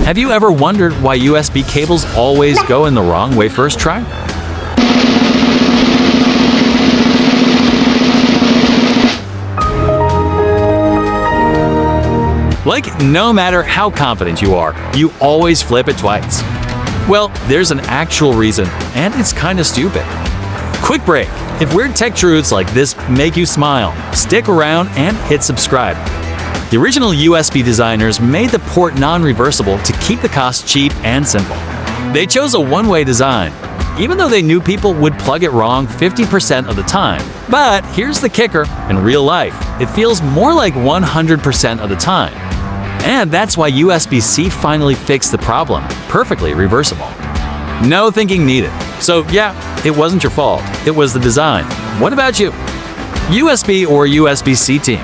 Have you ever wondered why USB cables always go in the wrong way first try? Like, no matter how confident you are, you always flip it twice. Well, there's an actual reason, and it's kinda stupid. Quick break. If weird tech truths like this make you smile, stick around and hit subscribe. The original USB designers made the port non-reversible to keep the cost cheap and simple. They chose a one-way design, even though they knew people would plug it wrong 50% of the time. But here's the kicker: in real life, it feels more like 100% of the time. And that's why USB-C finally fixed the problem, perfectly reversible. No thinking needed. So yeah, it wasn't your fault. It was the design. What about you? USB or USB-C team?